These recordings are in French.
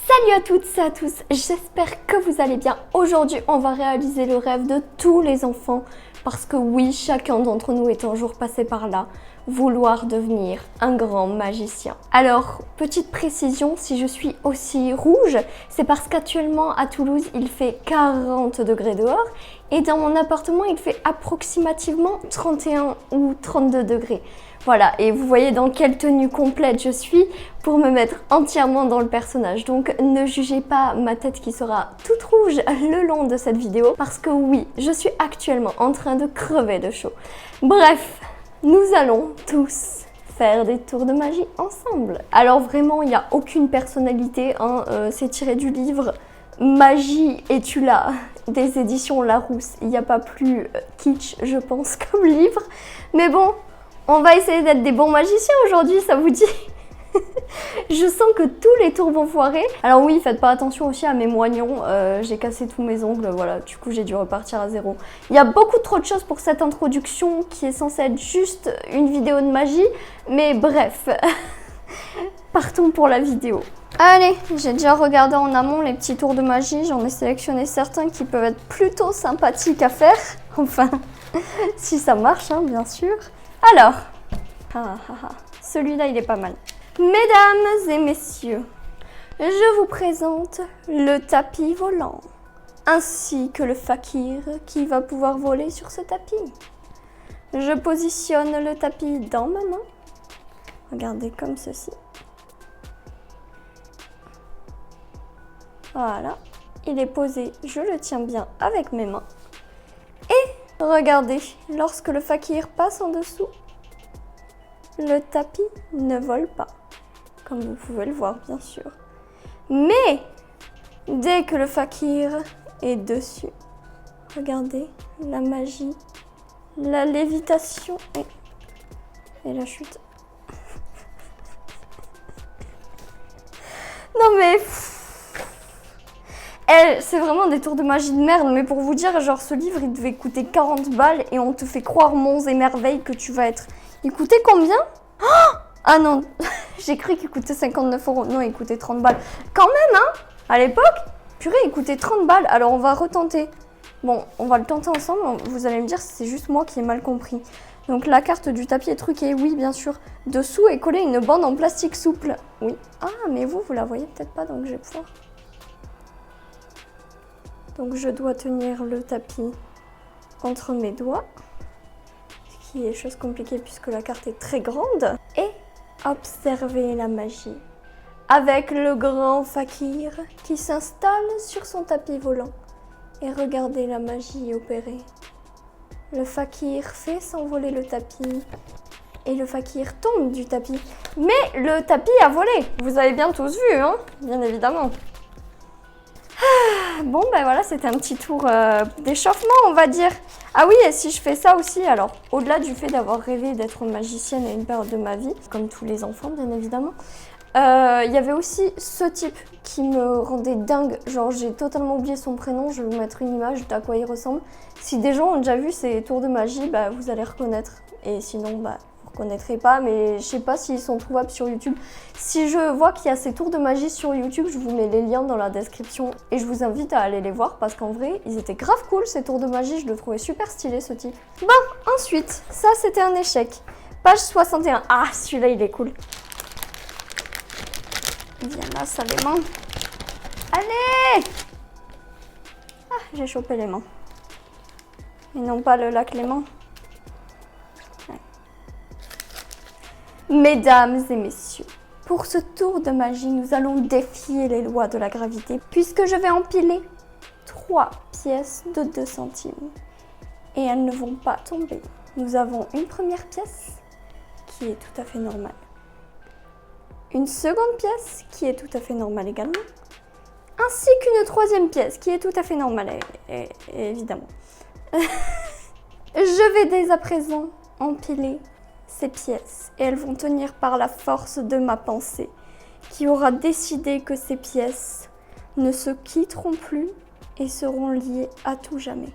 Salut à toutes et à tous, j'espère que vous allez bien. Aujourd'hui, on va réaliser le rêve de tous les enfants parce que oui, chacun d'entre nous est un jour passé par là, vouloir devenir un grand magicien. Alors, petite précision, si je suis aussi rouge, c'est parce qu'actuellement à Toulouse, il fait 40 degrés dehors et dans mon appartement, il fait approximativement 31 ou 32 degrés. Voilà, et vous voyez dans quelle tenue complète je suis pour me mettre entièrement dans le personnage. Donc ne jugez pas ma tête qui sera toute rouge le long de cette vidéo parce que oui, je suis actuellement en train de crever de chaud. Bref, nous allons tous faire des tours de magie ensemble. Alors vraiment, il n'y a aucune personnalité, hein, c'est tiré du livre Magie et tu l'as des éditions Larousse. Il n'y a pas plus kitsch, je pense, comme livre. Mais bon, on va essayer d'être des bons magiciens aujourd'hui, ça vous dit? Je sens que tous les tours vont foirer. Alors oui, faites pas attention aussi à mes moignons. J'ai cassé tous mes ongles, voilà. Du coup, j'ai dû repartir à zéro. Il y a beaucoup trop de choses pour cette introduction qui est censée être juste une vidéo de magie. Mais bref, partons pour la vidéo. Allez, j'ai déjà regardé en amont les petits tours de magie. J'en ai sélectionné certains qui peuvent être plutôt sympathiques à faire. Enfin, si ça marche, hein, bien sûr. Alors, celui-là, il est pas mal. Mesdames et messieurs, je vous présente le tapis volant, ainsi que le fakir qui va pouvoir voler sur ce tapis. Je positionne le tapis dans ma main. Regardez comme ceci. Voilà, il est posé, je le tiens bien avec mes mains. Et regardez, lorsque le fakir passe en dessous, le tapis ne vole pas, comme vous pouvez le voir bien sûr. Mais dès que le fakir est dessus, regardez la magie, la lévitation et la chute. Non mais... c'est vraiment des tours de magie de merde, mais pour vous dire, genre ce livre il devait coûter 40 balles et on te fait croire monts et merveilles que tu vas être... Il coûtait combien? Ah non, j'ai cru qu'il coûtait 59 €. Non, il coûtait 30 balles. Quand même, hein? À l'époque, purée, il coûtait 30 balles. Alors, on va retenter. Bon, on va le tenter ensemble. Vous allez me dire si c'est juste moi qui ai mal compris. Donc, la carte du tapis est truquée. Oui, bien sûr. Dessous est collée une bande en plastique souple. Oui. Ah, mais vous la voyez peut-être pas, donc je vais pouvoir. Donc, je dois tenir le tapis entre mes doigts. Ce qui est chose compliquée puisque la carte est très grande. Et observez la magie avec le grand fakir qui s'installe sur son tapis volant. Et regardez la magie opérer. Le fakir fait s'envoler le tapis et le fakir tombe du tapis. Mais le tapis a volé. Vous avez bien tous vu, hein? Bien évidemment. Bon, ben voilà, c'était un petit tour d'échauffement, on va dire. Ah oui, et si je fais ça aussi, alors, au-delà du fait d'avoir rêvé d'être magicienne à une période de ma vie, comme tous les enfants, bien évidemment, il y avait aussi ce type qui me rendait dingue. Genre, j'ai totalement oublié son prénom, je vais vous mettre une image d'à quoi il ressemble. Si des gens ont déjà vu ces tours de magie, bah, vous allez reconnaître. Et sinon, bah... connaîtrez pas, mais je sais pas s'ils sont trouvables sur YouTube. Si je vois qu'il y a ces tours de magie sur YouTube, je vous mets les liens dans la description et je vous invite à aller les voir parce qu'en vrai, ils étaient grave cool ces tours de magie, je le trouvais super stylé ce type. Bon, ensuite, ça c'était un échec. Page 61. Ah, celui-là il est cool. Viens là, ça les mains. Allez! Ah, j'ai chopé les mains. Et non pas le lac Léman. Mesdames et messieurs, pour ce tour de magie, nous allons défier les lois de la gravité puisque je vais empiler 3 pièces de 2 centimes et elles ne vont pas tomber. Nous avons une première pièce qui est tout à fait normale, une seconde pièce qui est tout à fait normale également, ainsi qu'une troisième pièce qui est tout à fait normale, évidemment. Je vais dès à présent empiler ces pièces et elles vont tenir par la force de ma pensée qui aura décidé que ces pièces ne se quitteront plus et seront liées à tout jamais.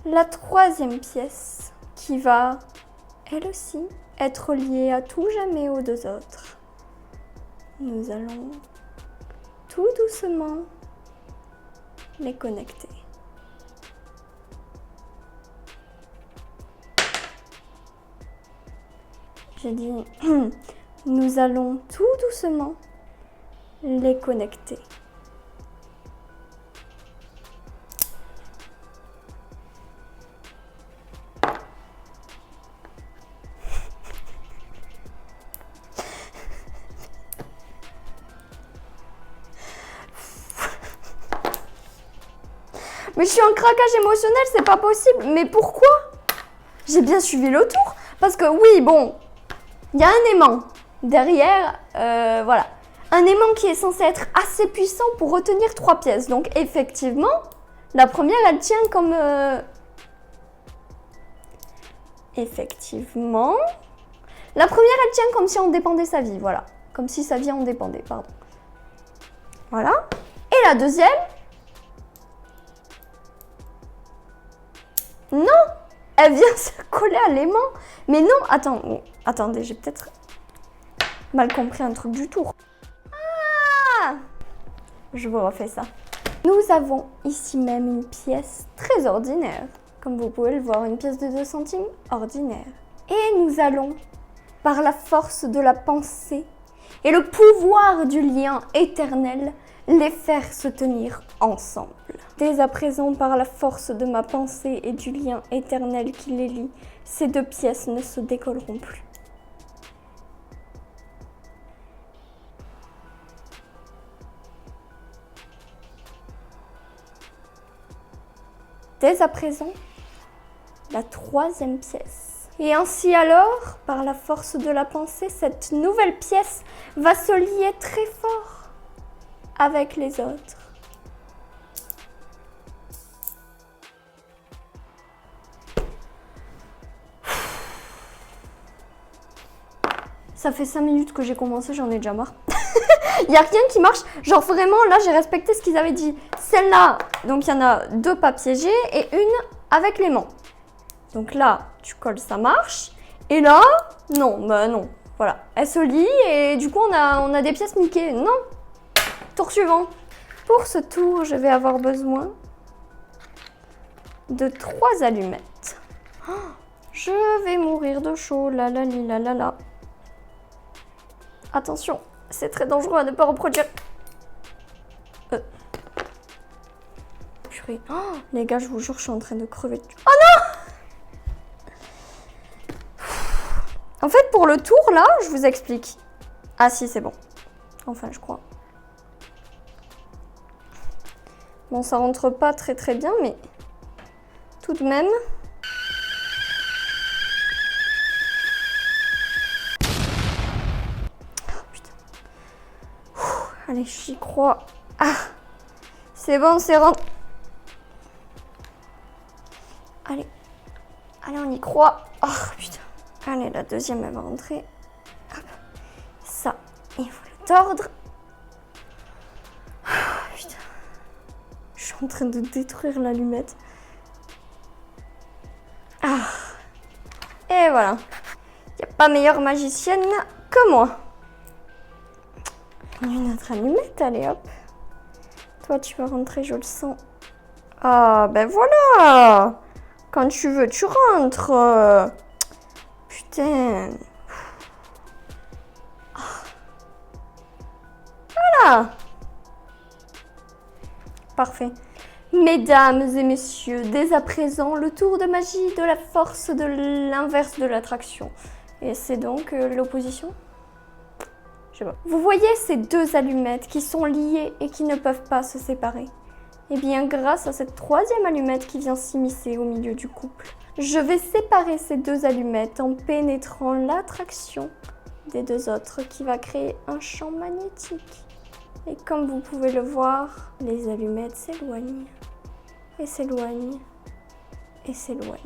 La troisième pièce qui va, elle aussi, être liée à tout jamais aux deux autres. Nous allons tout doucement les connecter. J'ai dit, nous allons tout doucement les connecter. Mais je suis en craquage émotionnel, c'est pas possible. Mais pourquoi? J'ai bien suivi le tour. Parce que oui, bon, il y a un aimant derrière, voilà. Un aimant qui est censé être assez puissant pour retenir 3 pièces. Donc effectivement, la première, elle tient comme... Effectivement. La première, elle tient comme si on dépendait sa vie, voilà. Comme si sa vie en dépendait, pardon. Voilà. Et la deuxième... Non, elle vient se coller à l'aimant. Mais non, attendez, j'ai peut-être mal compris un truc du tour. Ah, je vous refais ça. Nous avons ici même une pièce très ordinaire. Comme vous pouvez le voir, une pièce de 2 centimes ordinaire. Et nous allons, par la force de la pensée et le pouvoir du lien éternel, les faire se tenir ensemble. Dès à présent, par la force de ma pensée et du lien éternel qui les lie, ces 2 pièces ne se décolleront plus. Dès à présent, la 3e pièce. Et ainsi alors, par la force de la pensée, cette nouvelle pièce va se lier très fort avec les autres. Ça fait 5 minutes que j'ai commencé, j'en ai déjà marre. Il n'y a rien qui marche. Genre vraiment, là, j'ai respecté ce qu'ils avaient dit. Celle-là, donc il y en a 2 pas piégés et une avec l'aimant. Donc là, tu colles, ça marche. Et là, non, bah non. Voilà, elle se lie et du coup, on a des pièces niquées. Non. Tour suivant. Pour ce tour, je vais avoir besoin de 3 allumettes. Oh, je vais mourir de chaud, la la li, la la la. Attention, c'est très dangereux à ne pas reproduire. Purée. Oh, les gars, je vous jure, je suis en train de crever. Oh non! En fait, pour le tour, là, je vous explique. Ah si, c'est bon. Enfin, je crois. Bon, ça rentre pas très très bien, mais tout de même... Allez, j'y crois. Ah, c'est bon, c'est rentré. Allez, on y croit. Oh putain. Allez, la deuxième, elle va rentrer. Hop. Ça, il faut le tordre. Oh, putain. Je suis en train de détruire l'allumette. Ah. Et voilà. Il n'y a pas meilleure magicienne que moi. Une autre allumette, allez hop. Toi, tu vas rentrer, je le sens. Ah, ben voilà. Quand tu veux, tu rentres. Putain. Voilà. Parfait. Mesdames et messieurs, dès à présent, le tour de magie de la force de l'inverse de l'attraction. Et c'est donc l'opposition ? Je sais pas. Vous voyez ces 2 allumettes qui sont liées et qui ne peuvent pas se séparer? Eh bien, grâce à cette 3e allumette qui vient s'immiscer au milieu du couple, je vais séparer ces 2 allumettes en pénétrant l'attraction des 2 autres qui va créer un champ magnétique. Et comme vous pouvez le voir, les allumettes s'éloignent et s'éloignent et s'éloignent.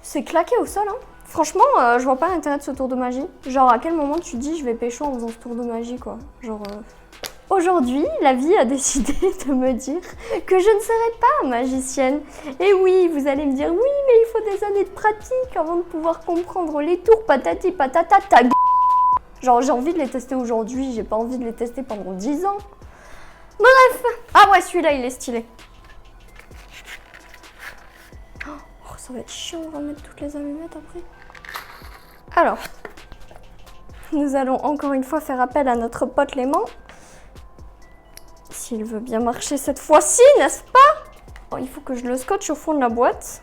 C'est claqué au sol, hein. Franchement, je vois pas l'intérêt de ce tour de magie. Genre, à quel moment tu dis je vais pécho en faisant ce tour de magie, quoi. Genre, Aujourd'hui, la vie a décidé de me dire que je ne serai pas magicienne. Et oui, vous allez me dire, oui, mais il faut des années de pratique avant de pouvoir comprendre les tours patati patata ta gueule. Genre, j'ai envie de les tester aujourd'hui, j'ai pas envie de les tester pendant 10 ans. Bref. Ah ouais, celui-là, il est stylé. Oh, ça va être chiant, on va mettre toutes les allumettes après. Alors, nous allons encore une fois faire appel à notre pote l'aimant. S'il veut bien marcher cette fois-ci, n'est-ce pas? Bon, il faut que je le scotche au fond de la boîte.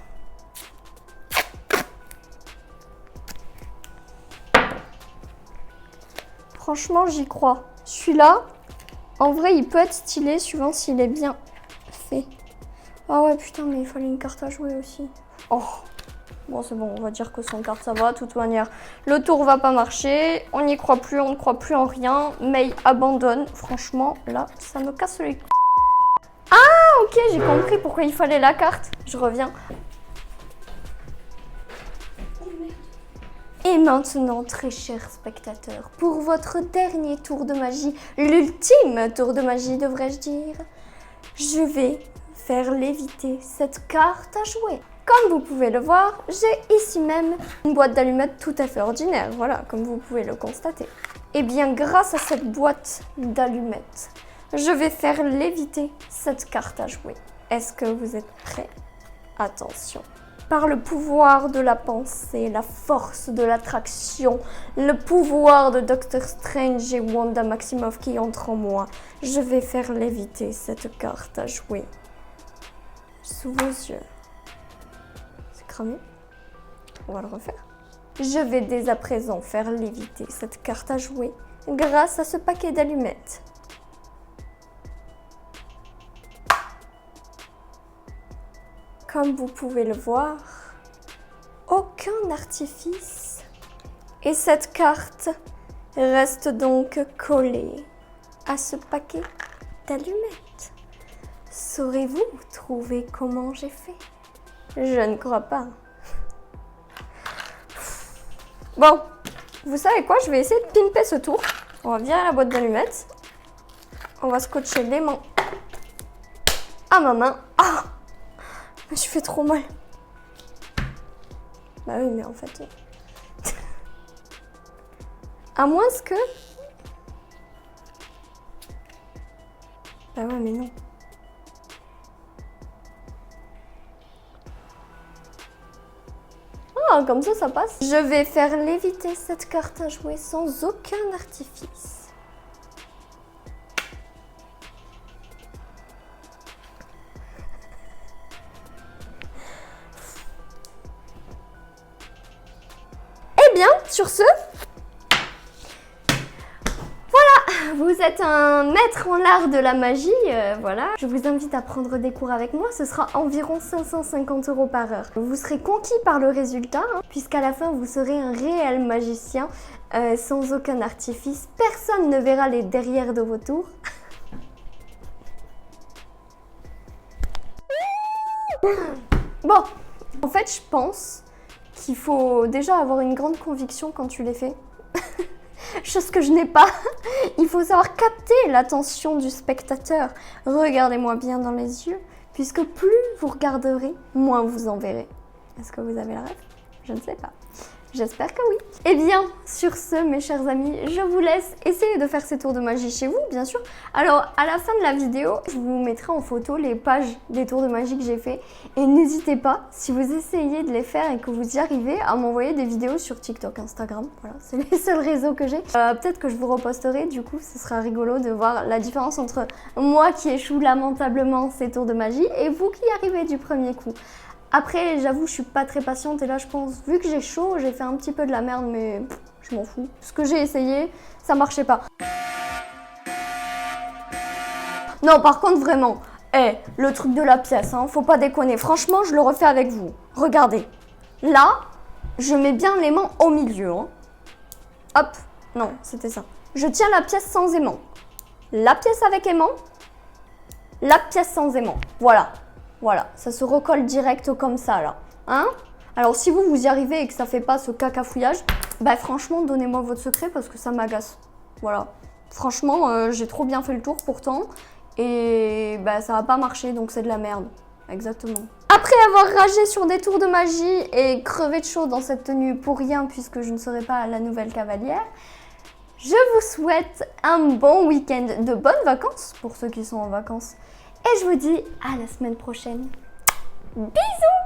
Franchement, j'y crois. Celui-là, en vrai, il peut être stylé suivant s'il est bien fait. Ah ouais, putain, mais il fallait une carte à jouer aussi. Oh, bon, c'est bon, on va dire que sans carte, ça va. De toute manière, le tour va pas marcher. On n'y croit plus, on ne croit plus en rien. May abandonne. Franchement, là, ça me casse les couilles. Ah, ok, j'ai compris pourquoi il fallait la carte. Je reviens. Et maintenant, très chers spectateurs, pour votre dernier tour de magie, l'ultime tour de magie, devrais-je dire, je vais faire léviter cette carte à jouer. Comme vous pouvez le voir, j'ai ici même une boîte d'allumettes tout à fait ordinaire, voilà, comme vous pouvez le constater. Et bien, grâce à cette boîte d'allumettes, je vais faire léviter cette carte à jouer. Est-ce que vous êtes prêts? Attention. Par le pouvoir de la pensée, la force de l'attraction, le pouvoir de Doctor Strange et Wanda Maximoff qui entre en moi, je vais faire léviter cette carte à jouer. Sous vos yeux. C'est cramé. On va le refaire. Je vais dès à présent faire léviter cette carte à jouer grâce à ce paquet d'allumettes. Comme vous pouvez le voir, aucun artifice. Et cette carte reste donc collée à ce paquet d'allumettes. Saurez-vous trouver comment j'ai fait? Je ne crois pas. Bon, vous savez quoi? Je vais essayer de pimper ce tour. On va virer la boîte d'allumettes. On va scotcher l'aimant à ma main. Ah! Je me suis fait trop mal. Bah oui, mais en fait... à moins que... Bah ouais, mais non. Ah, comme ça passe. Je vais faire léviter cette carte à jouer sans aucun artifice. Sur ce, voilà, vous êtes un maître en l'art de la magie, voilà. Je vous invite à prendre des cours avec moi, ce sera environ 550 € par heure. Vous serez conquis par le résultat, hein, puisqu'à la fin vous serez un réel magicien, sans aucun artifice. Personne ne verra les derrières de vos tours. Bon, en fait je pense qu'il faut déjà avoir une grande conviction quand tu les fais. Chose que je n'ai pas. Il faut savoir capter l'attention du spectateur. Regardez-moi bien dans les yeux, puisque plus vous regarderez, moins vous en verrez. Est-ce que vous avez la rêve? Je ne sais pas. J'espère que oui. Eh bien, sur ce, mes chers amis, je vous laisse essayer de faire ces tours de magie chez vous, bien sûr. Alors, à la fin de la vidéo, je vous mettrai en photo les pages des tours de magie que j'ai fait. Et n'hésitez pas, si vous essayez de les faire et que vous y arrivez, à m'envoyer des vidéos sur TikTok, Instagram. Voilà, c'est les seuls réseaux que j'ai. Peut-être que je vous reposterai, du coup, ce sera rigolo de voir la différence entre moi qui échoue lamentablement ces tours de magie et vous qui y arrivez du premier coup. Après, j'avoue, je suis pas très patiente et là, je pense, vu que j'ai chaud, j'ai fait un petit peu de la merde, mais je m'en fous. Ce que j'ai essayé, ça marchait pas. Non, par contre, vraiment, le truc de la pièce, hein, faut pas déconner. Franchement, je le refais avec vous. Regardez. Là, je mets bien l'aimant au milieu. Hein. Hop. Non, c'était ça. Je tiens la pièce sans aimant. La pièce avec aimant. La pièce sans aimant. Voilà. Voilà, ça se recolle direct comme ça, là. Hein? Alors, si vous y arrivez et que ça fait pas ce cacafouillage, bah franchement, donnez-moi votre secret parce que ça m'agace. Voilà. Franchement, j'ai trop bien fait le tour pourtant. Et bah ça va pas marcher, donc c'est de la merde. Exactement. Après avoir ragé sur des tours de magie et crevé de chaud dans cette tenue pour rien puisque je ne serai pas la nouvelle cavalière, je vous souhaite un bon week-end, de bonnes vacances pour ceux qui sont en vacances. Et je vous dis à la semaine prochaine. Bisous!